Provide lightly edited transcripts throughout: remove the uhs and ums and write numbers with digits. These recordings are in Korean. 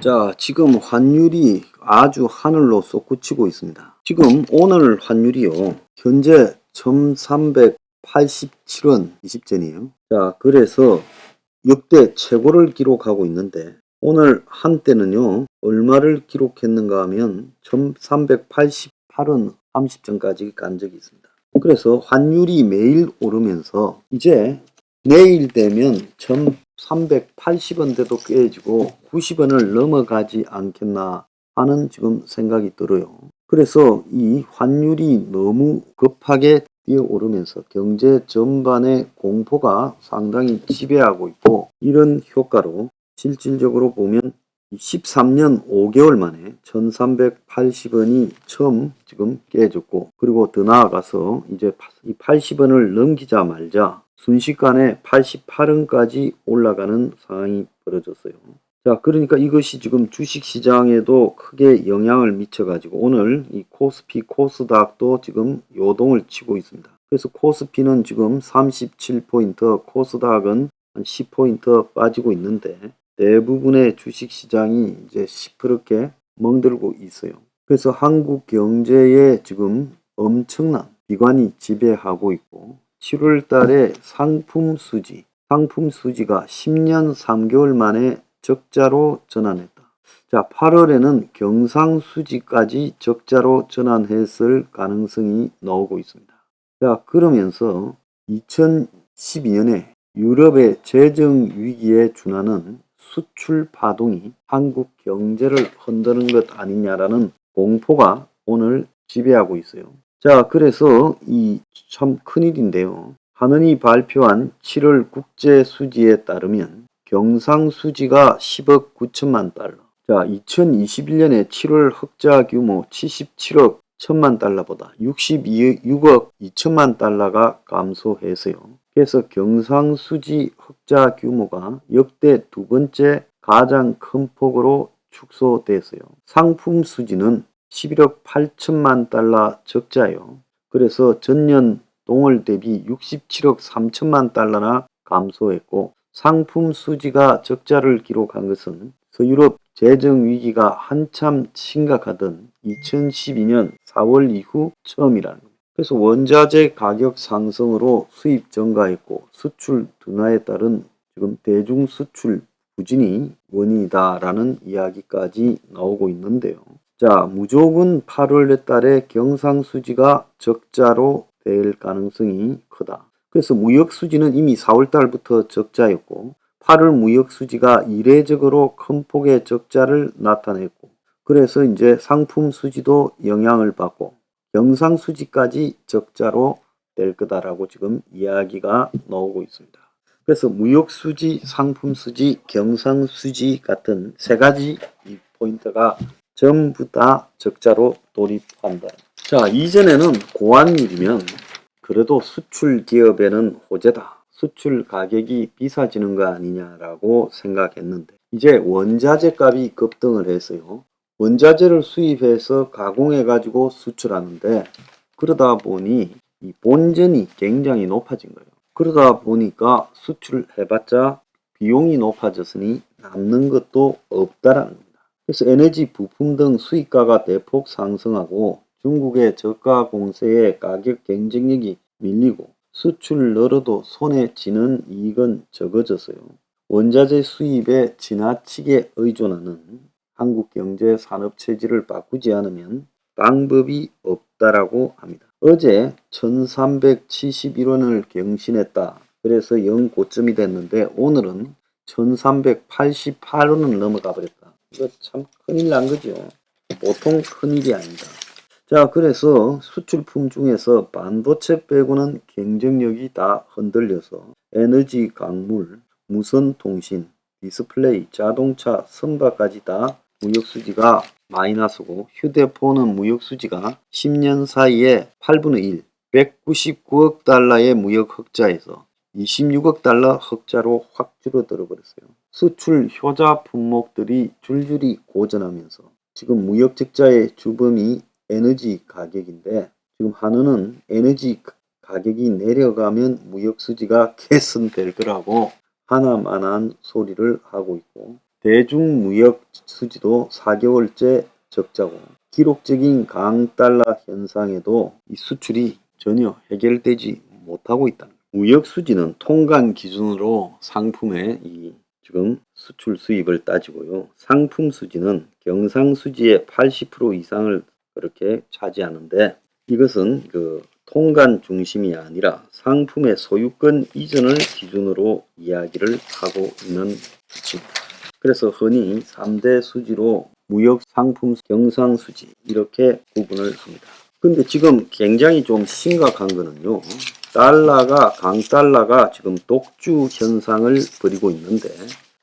자, 지금 환율이 아주 하늘로 솟구치고 있습니다. 지금 오늘 환율이요. 현재 1387원 20전이에요. 자, 그래서 역대 최고를 기록하고 있는데 오늘 한때는요. 얼마를 기록했는가 하면 1388원 30전까지 간 적이 있습니다. 그래서 환율이 매일 오르면서 이제 내일 되면 1380원대도 깨지고 90원을 넘어가지 않겠나 하는 지금 생각이 들어요. 그래서 이 환율이 너무 급하게 뛰어오르면서 경제 전반의 공포가 상당히 지배하고 있고, 이런 효과로 실질적으로 보면 13년 5개월 만에 1380원이 처음 지금 깨졌고, 그리고 더 나아가서 이제 이 80원을 넘기자 말자 순식간에 88원까지 올라가는 상황이 벌어졌어요. 자, 그러니까 이것이 지금 주식시장에도 크게 영향을 미쳐가지고 오늘 이 코스피 코스닥도 지금 요동을 치고 있습니다. 그래서 코스피는 지금 37포인트, 코스닥은 한 10포인트 빠지고 있는데 대부분의 주식시장이 이제 시퍼렇게 멍들고 있어요. 그래서 한국 경제에 지금 엄청난 비관이 지배하고 있고, 7월 달에 상품 수지가 10년 3개월 만에 적자로 전환했다. 자, 8월에는 경상수지까지 적자로 전환했을 가능성이 나오고 있습니다. 자, 그러면서 2012년에 유럽의 재정 위기에 준하는 수출 파동이 한국 경제를 흔드는 것 아니냐라는 공포가 오늘 지배하고 있어요. 자, 그래서 이 참 큰일인데요. 한은이 발표한 7월 국제 수지에 따르면 경상수지가 10억 9천만 달러. 자, 2021년에 7월 흑자 규모 77억 1천만 달러보다 66억 2천만 달러가 감소해서요. 그래서 경상수지 흑자 규모가 역대 두 번째 가장 큰 폭으로 축소됐어요. 상품 수지는 11억 8천만 달러 적자요. 그래서 전년 동월 대비 67억 3천만 달러나 감소했고, 상품 수지가 적자를 기록한 것은 서유럽 재정 위기가 한참 심각하던 2012년 4월 이후 처음이라는 겁니다. 그래서 원자재 가격 상승으로 수입 증가했고 수출 둔화에 따른 지금 대중 수출 부진이 원인이다라는 이야기까지 나오고 있는데요. 자, 무조건 8월 달에 경상수지가 적자로 될 가능성이 크다. 그래서 무역수지는 이미 4월 달부터 적자였고 8월 무역수지가 이례적으로 큰 폭의 적자를 나타냈고, 그래서 이제 상품수지도 영향을 받고 경상수지까지 적자로 될 거다라고 지금 이야기가 나오고 있습니다. 그래서 무역수지, 상품수지, 경상수지 같은 세 가지 이 포인트가 전부 다 적자로 돌입한다. 자, 이전에는 고환율이면 그래도 수출 기업에는 호재다. 수출 가격이 비싸지는 거 아니냐라고 생각했는데 이제 원자재 값이 급등을 해서요. 원자재를 수입해서 가공해 가지고 수출하는데 그러다 보니 이 본전이 굉장히 높아진 거예요. 그러다 보니까 수출해봤자 비용이 높아졌으니 남는 것도 없다라는 겁니다. 그래서 에너지 부품 등 수입가가 대폭 상승하고 중국의 저가 공세에 가격 경쟁력이 밀리고 수출 늘어도 손에 쥐는 이익은 적어졌어요. 원자재 수입에 지나치게 의존하는 한국 경제 산업 체질을 바꾸지 않으면 방법이 없다라고 합니다. 어제 1371원을 경신했다. 그래서 영고점이 됐는데 오늘은 1388원을 넘어가 버렸다. 이거 참 큰일 난 거죠. 보통 큰일이 아니다. 자, 그래서 수출품 중에서 반도체 빼고는 경쟁력이 다 흔들려서 에너지, 광물, 무선통신, 디스플레이, 자동차, 선박까지 다 무역수지가 마이너스고, 휴대폰은 무역수지가 10년 사이에 8분의 1, 199억 달러의 무역 흑자에서 26억 달러 흑자로 확 줄어들어 버렸어요. 수출 효자 품목들이 줄줄이 고전하면서 지금 무역 적자의 주범이 에너지 가격인데, 지금 한은은 에너지 가격이 내려가면 무역 수지가 개선될 거라고 하나만한 소리를 하고 있고, 대중무역 수지도 4개월째 적자고 기록적인 강달러 현상에도 이 수출이 전혀 해결되지 못하고 있다. 무역 수지는 통관 기준으로 상품의 지금 수출 수입을 따지고요. 상품 수지는 경상 수지의 80% 이상을 그렇게 차지하는데 이것은 통관 중심이 아니라 상품의 소유권 이전을 기준으로 이야기를 하고 있는 수치입니다. 그래서 흔히 3대 수지로 무역, 상품, 경상 수지 이렇게 구분을 합니다. 근데 지금 굉장히 좀 심각한 거는요. 강달러가 지금 독주 현상을 벌이고 있는데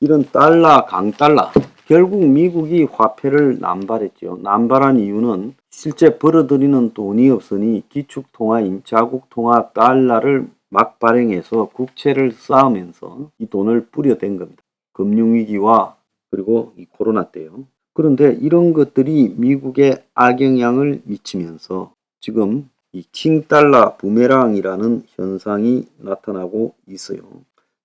이런 강달러 결국 미국이 화폐를 남발했죠. 남발한 이유는 실제 벌어들이는 돈이 없으니 기축통화인 자국통화 달러를 막 발행해서 국채를 쌓으면서 이 돈을 뿌려댄 겁니다. 금융위기와 그리고 이 코로나 때요. 그런데 이런 것들이 미국에 악영향을 미치면서 지금 이 킹달러 부메랑이라는 현상이 나타나고 있어요.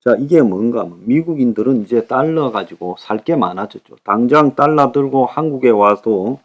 자, 이게 뭔가 하면 미국인들은 이제 달러 가지고 살 게 많아졌죠. 당장 달러 들고 한국에 와서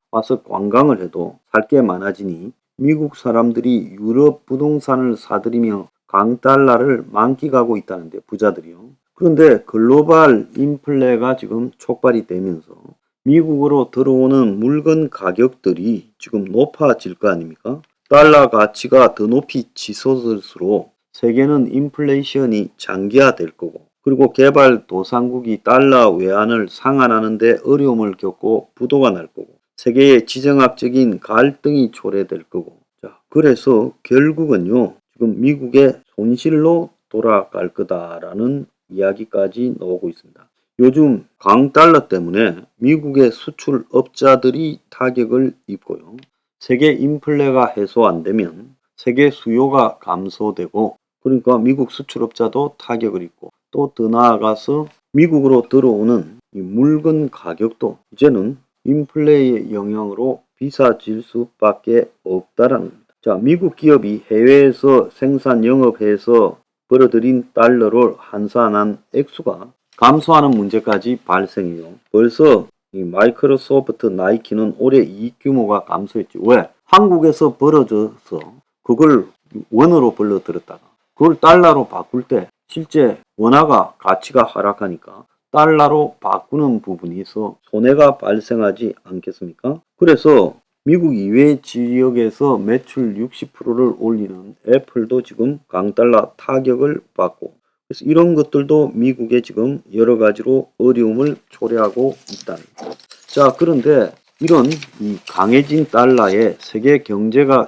관광을 해도 살 게 많아지니 미국 사람들이 유럽 부동산을 사들이며 강달러를 만끽하고 있다는데 부자들이요. 그런데 글로벌 인플레가 지금 촉발이 되면서 미국으로 들어오는 물건 가격들이 지금 높아질 거 아닙니까? 달러 가치가 더 높이 치솟을수록 세계는 인플레이션이 장기화될 거고 그리고 개발도상국이 달러 외환을 상환하는 데 어려움을 겪고 부도가 날 거고 세계의 지정학적인 갈등이 초래될 거고 자, 그래서 결국은요 지금 미국의 손실로 돌아갈 거다라는 이야기까지 나오고 있습니다. 요즘 강달러 때문에 미국의 수출업자들이 타격을 입고요. 세계 인플레가 해소 안 되면 세계 수요가 감소되고 그러니까 미국 수출업자도 타격을 입고 또 더 나아가서 미국으로 들어오는 이 물건 가격도 이제는 인플레의 영향으로 비싸질 수밖에 없다라는 겁니다. 자, 미국 기업이 해외에서 생산 영업해서 벌어들인 달러를 환산한 액수가 감소하는 문제까지 발생해요. 벌써 이 마이크로소프트, 나이키는 올해 이익 규모가 감소했지. 왜? 한국에서 벌어져서 그걸 원으로 벌어들였다가 그걸 달러로 바꿀 때 실제 원화가 가치가 하락하니까 달러로 바꾸는 부분에서 손해가 발생하지 않겠습니까? 그래서 미국 이외 지역에서 매출 60%를 올리는 애플도 지금 강달러 타격을 받고 그래서 이런 것들도 미국에 지금 여러 가지로 어려움을 초래하고 있다는 거죠. 자, 그런데 이런 이 강해진 달러에 세계 경제가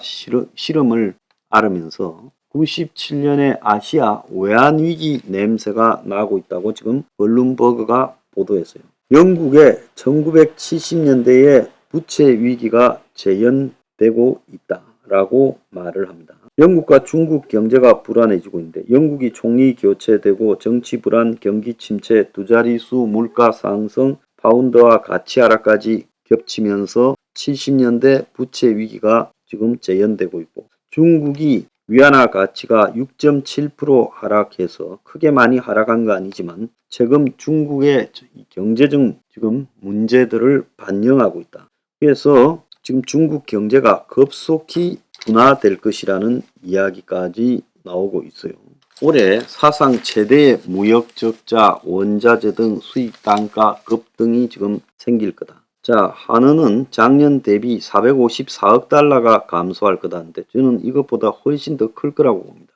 시름을 앓으면서 97년에 아시아 외환위기 냄새가 나고 있다고 지금 블룸버그가 보도했어요. 영국의 1970년대에 부채 위기가 재현되고 있다라고 말을 합니다. 영국과 중국 경제가 불안해지고 있는데 영국이 총리 교체되고 정치 불안, 경기 침체, 두 자릿수 물가 상승, 파운드와 가치 하락까지 겹치면서 70년대 부채 위기가 지금 재현되고 있고 중국이 위안화 가치가 6.7% 하락해서 크게 많이 하락한 거 아니지만 최근 중국의 경제적 지금 문제들을 반영하고 있다. 그래서 지금 중국 경제가 급속히 둔화될 것이라는 이야기까지 나오고 있어요. 올해 사상 최대의 무역 적자, 원자재 등 수입 단가 급등이 지금 생길 거다. 자, 한은은 작년 대비 454억 달러가 감소할 거다는데 저는 이것보다 훨씬 더 클 거라고 봅니다.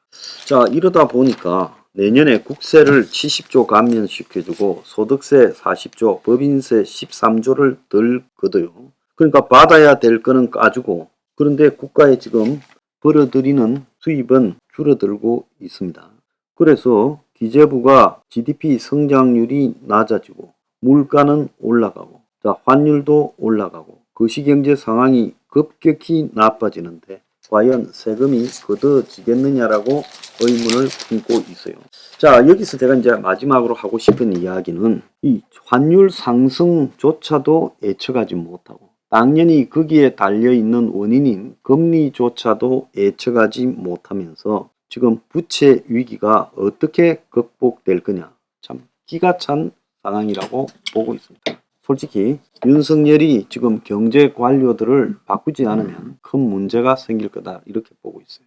자, 이러다 보니까 내년에 국세를 70조 감면시켜주고 소득세 40조, 법인세 13조를 덜 걷어요. 그러니까 받아야 될 거는 까주고 그런데 국가에 지금 벌어들이는 수입은 줄어들고 있습니다. 그래서 기재부가 GDP 성장률이 낮아지고 물가는 올라가고 자, 환율도 올라가고 거시경제 상황이 급격히 나빠지는데 과연 세금이 걷어지겠느냐라고 의문을 품고 있어요. 자, 여기서 제가 이제 마지막으로 하고 싶은 이야기는 이 환율 상승조차도 예측하지 못하고 당연히 거기에 달려있는 원인인 금리조차도 예측하지 못하면서 지금 부채 위기가 어떻게 극복될 거냐 참 기가 찬 상황이라고 보고 있습니다. 솔직히 윤석열이 지금 경제 관료들을 바꾸지 않으면 큰 문제가 생길 거다 이렇게 보고 있어요.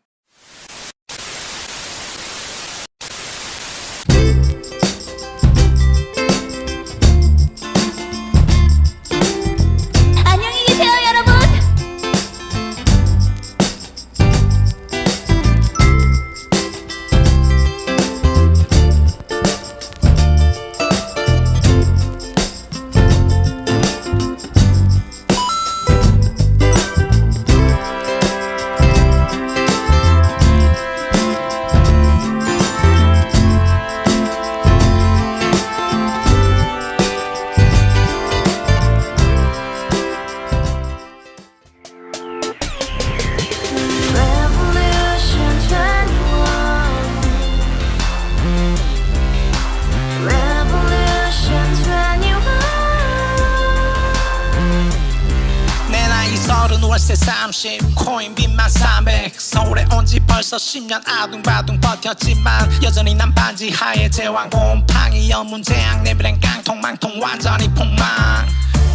안녕히 계세요, 여러분. Revolution 21. Revolution 21. 내 나이 30 월세 30 코인 빚만 300 서울에 온 지 벌써 10년 아둥바둥 버텼지만 여전히 난 반지 하에 제왕 곰팡이 연문제약 내 브랜 깡통망통 완전히 폭망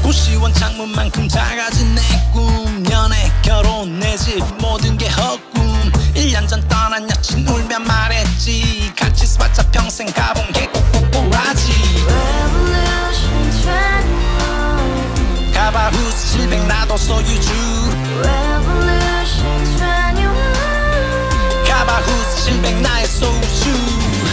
구시원 창문만큼 작아진 내 꿈 연애 결혼 내 집 모든 게 헛꿈 1년 전 떠난 여친 울며 말했지 같이 써봤자 평생 가본 게 꼭꼭꼭하지 Revolution 21. 가바후스 700 나도 소유주 Revolution 21. 가바후스 700 나의 소주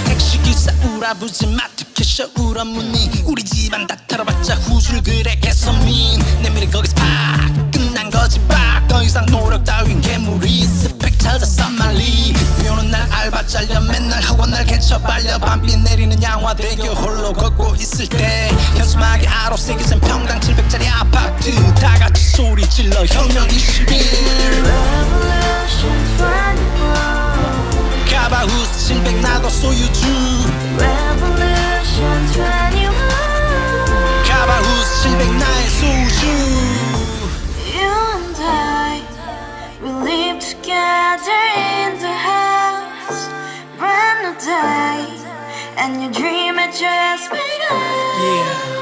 택시기사 우라부지 마트 캐셔 울어무니 우리 집안 다 털어봤자 후줄 그래 개선민 내 미래 거기서 팍 끝난 거지 팍더 이상 노력 따윈 괴물이 스펙 찾아서 말리 비오는 날 알바 잘려 맨날 학원 날 개쳐 발려 밤비 내리는 양화대교 홀로 걷고 있을 때 현수막에 아로 새겨진 평당 700짜리 아파트 다같이 소리 질러 혁명 21 Revolution 21. 가바후스 700 나도 소유주 Revolution 21. 가바후스 700 나의 소주 You and I, we live together in the house. Brand new day, and your dream had just begun. Yeah